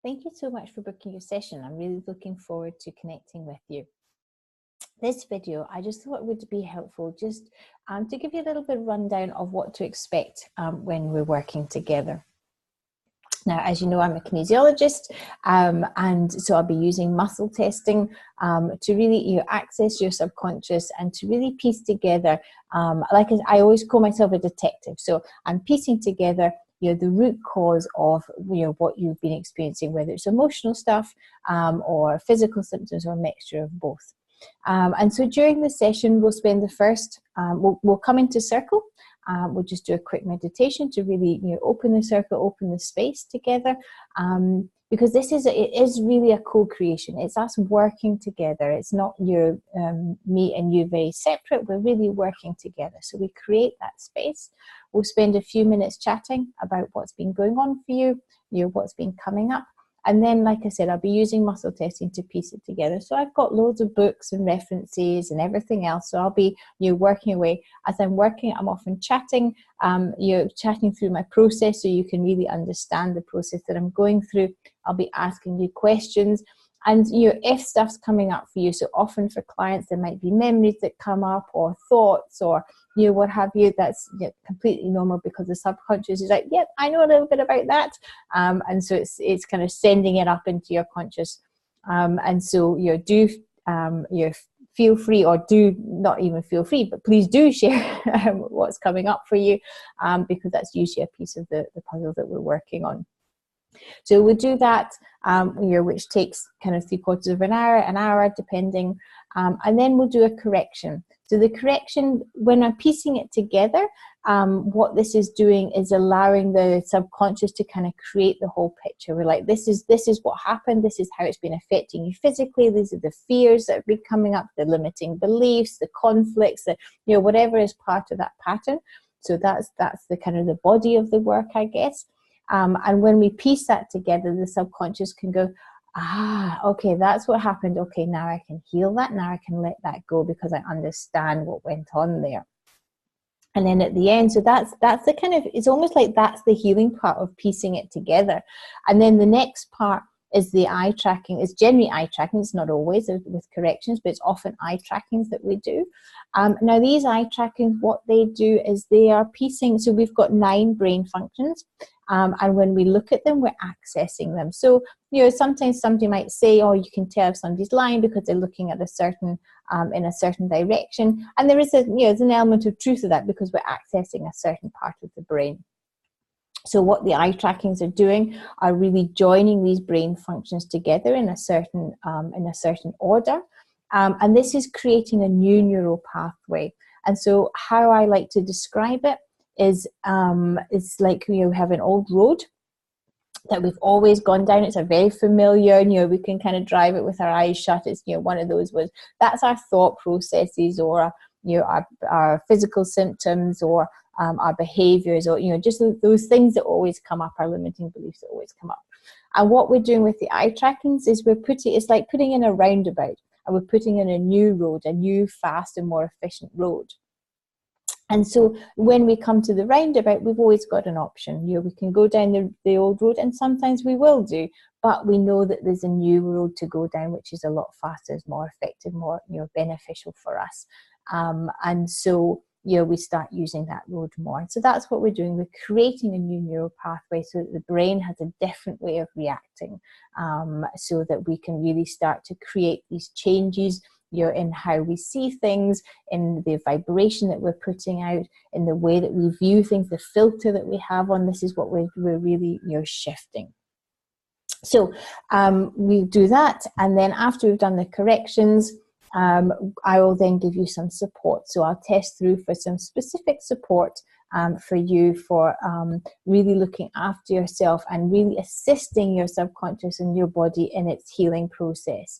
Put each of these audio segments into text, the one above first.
Thank you so much for booking your session. I'm really looking forward to connecting with you. This video, I just thought would be helpful just to give you a little bit of rundown of what to expect when we're working together. Now, as you know, I'm a kinesiologist, and so I'll be using muscle testing to really access your subconscious and to really piece together, like I always call myself a detective. So I'm piecing together the root cause of what you've been experiencing, whether it's emotional stuff or physical symptoms or a mixture of both. And so during the session, we'll spend the first, we'll come into circle. We'll just do a quick meditation to really open the circle, open the space together, because it is really a co-creation. It's us working together. It's not me and you very separate. We're really working together. So we create that space. We'll spend a few minutes chatting about what's been going on for you, what's been coming up. And then, like I said, I'll be using muscle testing to piece it together. So I've got loads of books and references and everything else. So I'll be working away. As I'm working, I'm often chatting, chatting through my process so you can really understand the process that I'm going through. I'll be asking you questions. And if stuff's coming up for you, so often for clients there might be memories that come up or thoughts or what have you. That's completely normal because the subconscious is like, yep, I know a little bit about that, and so it's kind of sending it up into your conscious. And so feel free, or do not even feel free, but please do share what's coming up for you, because that's usually a piece of the puzzle that we're working on. So we'll do that, which takes kind of 3/4 of an hour, depending, and then we'll do a correction. So the correction, when I'm piecing it together, what this is doing is allowing the subconscious to kind of create the whole picture. We're like, this is what happened. This is how it's been affecting you physically. These are the fears that have been coming up, the limiting beliefs, the conflicts, whatever is part of that pattern. So that's the kind of the body of the work, I guess. And when we piece that together, the subconscious can go, okay, that's what happened. Okay, now I can heal that. Now I can let that go because I understand what went on there. And then at the end, so that's the kind of, it's almost like that's the healing part of piecing it together. And then the next part is the eye tracking. It's generally eye tracking. It's not always with corrections, but it's often eye trackings that we do. Now these eye trackings, what they do is they are piecing. So we've got 9 brain functions. And when we look at them, we're accessing them. So, sometimes somebody might say, oh, you can tell if somebody's lying because they're looking at a certain, in a certain direction. And there is there's an element of truth to that because we're accessing a certain part of the brain. So what the eye trackings are doing are really joining these brain functions together in a certain order. And this is creating a new neural pathway. And so how I like to describe it is it's like we have an old road that we've always gone down. It's a very familiar, we can kind of drive it with our eyes shut. It's one of those that's our thought processes, or our physical symptoms, or our behaviors, or just those things that always come up, our limiting beliefs that always come up. And what we're doing with the eye trackings is it's like putting in a roundabout, and we're putting in a new road, a new, fast and more efficient road. And so when we come to the roundabout, we've always got an option. We can go down the old road, and sometimes we will do, but we know that there's a new road to go down, which is a lot faster, is more effective, more beneficial for us. And so we start using that road more. And so that's what we're doing. We're creating a new neural pathway so that the brain has a different way of reacting, so that we can really start to create these changes in how we see things, in the vibration that we're putting out, in the way that we view things, the filter that we have on. This is what we're really shifting. So we do that, and then after we've done the corrections, I will then give you some support. So I'll test through for some specific support for you, for really looking after yourself and really assisting your subconscious and your body in its healing process.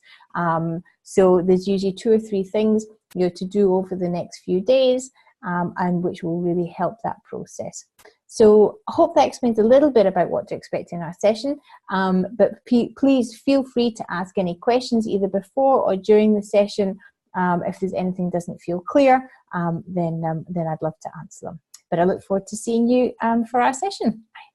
So there's usually 2 or 3 things to do over the next few days, and which will really help that process. So I hope that explains a little bit about what to expect in our session, but please feel free to ask any questions either before or during the session. If there's anything doesn't feel clear, then I'd love to answer them. But I look forward to seeing you for our session. Bye.